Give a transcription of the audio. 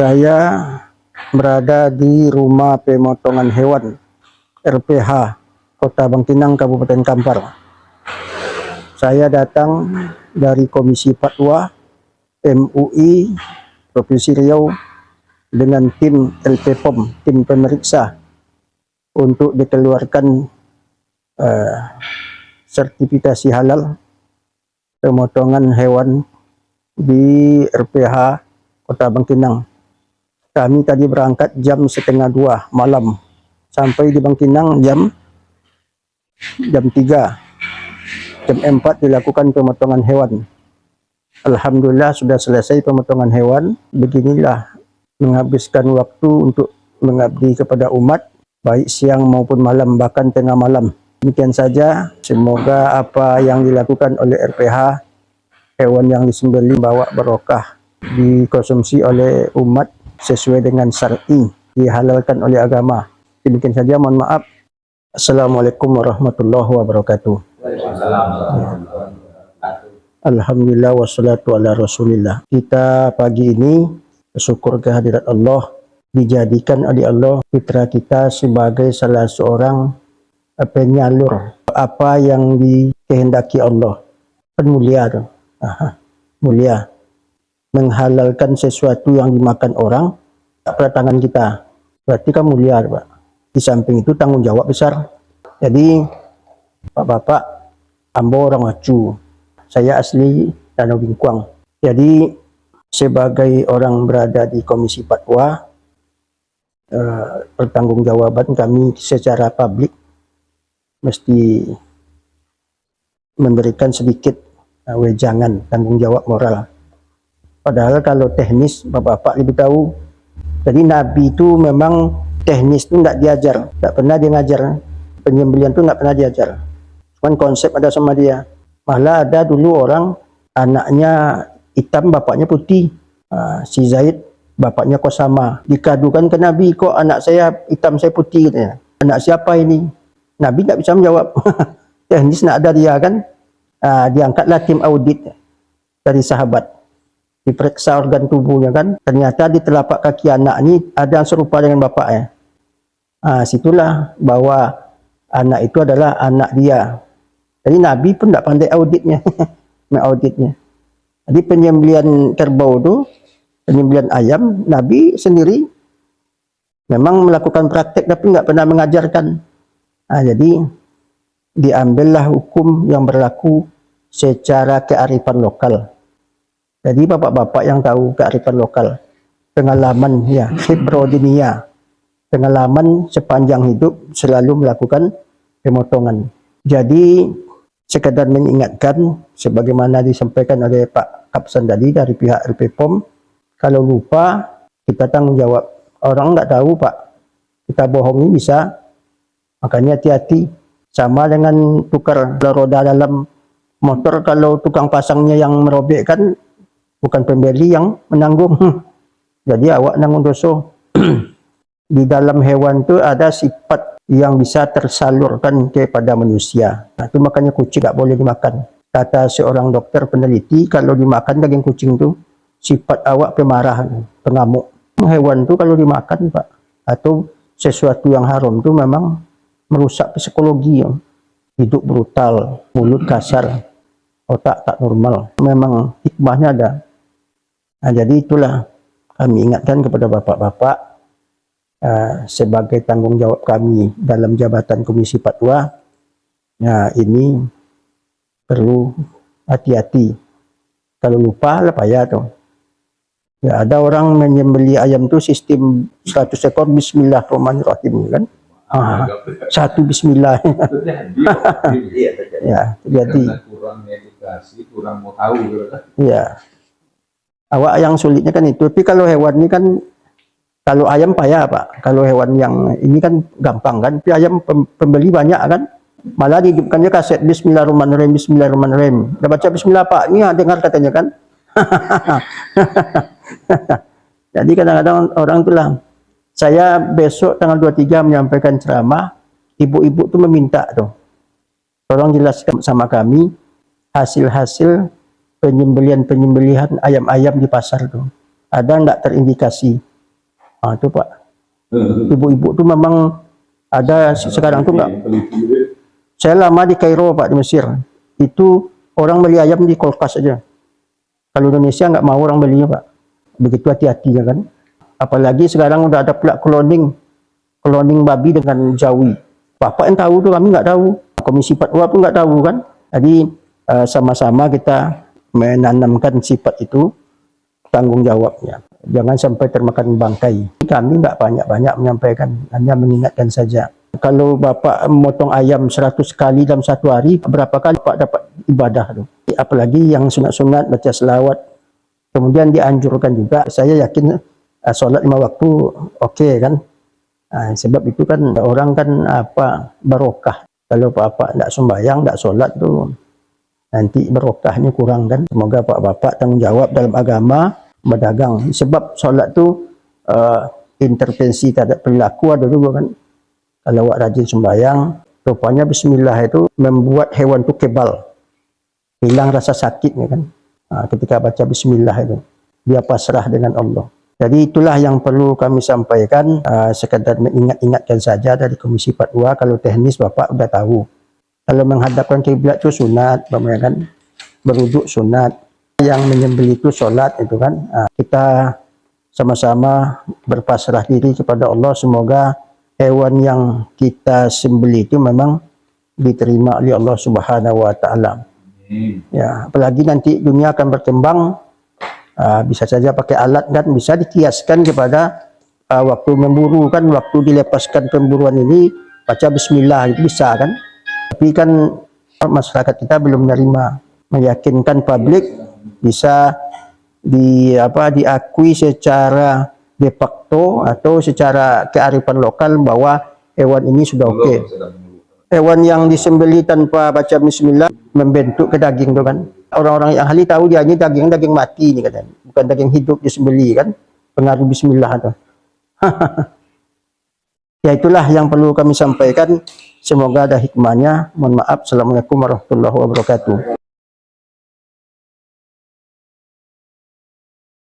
Saya berada di rumah pemotongan hewan RPH Kota Bangkinang, Kabupaten Kampar. Saya datang dari Komisi Fatwa MUI Provinsi Riau dengan tim LPPOM, tim pemeriksa, untuk dikeluarkan sertifikasi halal pemotongan hewan di RPH Kota Bangkinang. Kami tadi berangkat jam 1:30 malam, sampai di Bangkinang jam 3. Jam 4 dilakukan pemotongan hewan. Alhamdulillah sudah selesai pemotongan hewan. Beginilah menghabiskan waktu untuk mengabdi kepada umat, baik siang maupun malam, bahkan tengah malam. Demikian saja, semoga apa yang dilakukan oleh RPH, hewan yang disembelih bawa barokah, dikonsumsi oleh umat sesuai dengan syar'i, dihalalkan oleh agama. Demikian saja, mohon maaf. Assalamualaikum warahmatullahi wabarakatuh. Alhamdulillah wassalatu ala rasulillah. Kita pagi ini bersyukur kehadirat Allah, dijadikan oleh Allah putra kita sebagai salah seorang penyalur apa yang dikehendaki Allah. Kan mulia tuh. Mulia. Menghalalkan sesuatu yang dimakan orang pada tangan kita. Berarti kan mulia, Pak. Di samping itu tanggung jawab besar. Jadi Bapak-bapak, ambo orang Wacu. Saya asli Danau Bingkuang. Jadi sebagai orang berada di Komisi Fatwa, pertanggungjawaban kami secara publik mesti memberikan sedikit wejangan tanggung jawab moral. Padahal kalau teknis Bapak-bapak lebih tahu. Jadi Nabi itu memang teknis itu nggak diajar, nggak pernah dia ngajar. Penyembelihan itu nggak pernah diajar. Cuman konsep ada sama dia. Malah ada dulu orang anaknya hitam, bapaknya putih. Si Zaid bapaknya Kosama, dikadukan ke Nabi, kok anak saya hitam saya putih, katanya. Anak siapa ini? Nabi nggak bisa menjawab. Teknis nggak ada dia kan. Diangkatlah tim audit dari sahabat, diperiksa organ tubuhnya kan, ternyata di telapak kaki anak ini ada yang serupa dengan bapaknya. Situlah bahwa anak itu adalah anak dia. Jadi Nabi pun tidak pandai auditnya. Mengauditnya. Jadi penyembelihan kerbau itu, penyembelihan ayam, Nabi sendiri memang melakukan praktek tapi nggak pernah mengajarkan. Jadi diambillah hukum yang berlaku secara kearifan lokal. Jadi bapak-bapak yang tahu kearifan lokal, pengalaman ya, khibrodiniya, pengalaman sepanjang hidup selalu melakukan pemotongan. Jadi sekedar mengingatkan, sebagaimana disampaikan oleh Pak Kapsan tadi dari pihak LPPOM, kalau lupa kita tanggung jawab. Orang nggak tahu Pak, kita bohongi bisa. Makanya hati-hati. Sama dengan tukar roda dalam motor, kalau tukang pasangnya yang merobek kan bukan pembeli yang menanggung. Jadi awak nanggung dosa. Di dalam hewan itu ada sifat yang bisa tersalurkan kepada manusia. Itu makanya kucing tak boleh dimakan. Kata seorang dokter peneliti, kalau dimakan daging kucing itu sifat awak pemarah, pengamuk. Hewan itu kalau dimakan Pak, atau sesuatu yang haram itu memang merusak psikologi. Hidup brutal, mulut kasar, otak tak normal. Memang hikmahnya ada. Jadi itulah kami ingatkan kepada bapak-bapak, sebagai tanggung jawab kami dalam jabatan Komisi Fatwa, ini perlu hati-hati. Kalau lupa lah payah tuh. Ya, ada orang menyembelih ayam tuh sistem 100 ekor Bismillahirrahmanirrahim kan. Satu Bismillah. Ya, jadi kurang edukasi, kurang mau tahu. Ya. Awak yang sulitnya kan itu. Tapi kalau hewan ini kan, kalau ayam payah Pak. Kalau hewan yang ini kan gampang kan. Tapi ayam pembeli banyak kan. Malah dihidupkannya kaset Bismillahirrahmanirrahim, Bismillahirrahmanirrahim. Udah baca Bismillah Pak? Ini dengar katanya kan. Jadi kadang-kadang orang itulah. Saya besok tanggal 23 menyampaikan ceramah. Ibu-ibu tuh meminta tuh, tolong jelaskan sama kami hasil-hasil penyembelihan ayam-ayam di pasar tuh. Ada nggak terindikasi Itu Pak. Ibu-ibu tuh memang ada sekarang tuh nggak. Saya lama di Kairo Pak, di Mesir. Itu orang beli ayam di kulkas aja. Kalau Indonesia nggak mau orang belinya Pak. Begitu hati-hatinya kan. Apalagi sekarang udah ada pula cloning babi dengan jawi. Bapak yang tahu tuh, kami nggak tahu. Komisi Fatwa pun nggak tahu kan. Jadi sama-sama kita menanamkan sifat itu, tanggung jawabnya. Jangan sampai termakan bangkai. Kami nggak banyak-banyak menyampaikan, hanya mengingatkan saja. Kalau Bapak memotong ayam 100 kali dalam satu hari, berapa kali Bapak dapat ibadah tuh? Apalagi yang sunat-sunat, baca selawat. Kemudian dianjurkan juga, saya yakin sholat 5 waktu oke kan. Sebab itu kan orang kan barokah. Kalau Bapak tidak sembahyang, tidak sholat tuh nanti barokahnya kurang kan. Semoga Bapak tanggung jawab dalam agama, berdagang. Sebab sholat tuh intervensi terhadap perilaku ada juga kan. Kalau awak rajin sembahyang, rupanya bismillah itu membuat hewan itu kebal. Hilang rasa sakitnya kan. Ketika baca bismillah itu, dia pasrah dengan Allah. Jadi itulah yang perlu kami sampaikan, sekadar mengingat-ingatkan saja dari Komisi Fatwa. Kalau teknis Bapak udah tahu. Kalau menghadapkan kiblat itu sunat, Bapak kan, berwuduk sunat. Yang menyembelih itu sholat itu kan. Kita sama-sama berpasrah diri kepada Allah. Semoga hewan yang kita sembelih itu memang diterima oleh Allah Subhanahu wa taala. Ya, apalagi nanti dunia akan berkembang, bisa saja pakai alat kan, bisa dikiaskan kepada waktu memburu kan, waktu dilepaskan pemburuan ini baca bismillah itu bisa kan. Tapi kan masyarakat kita belum menerima, meyakinkan publik bisa diakui secara de facto atau secara kearifan lokal bahwa hewan ini sudah oke. Hewan yang disembelih tanpa baca bismillah membentuk ke daging itu kan. Orang-orang yang ahli tahu dia ini daging mati ini katanya. Bukan daging hidup disembelih kan. Pengaruh bismillah itu. Ya itulah yang perlu kami sampaikan. Semoga ada hikmahnya. Mohon maaf. Assalamualaikum warahmatullahi wabarakatuh.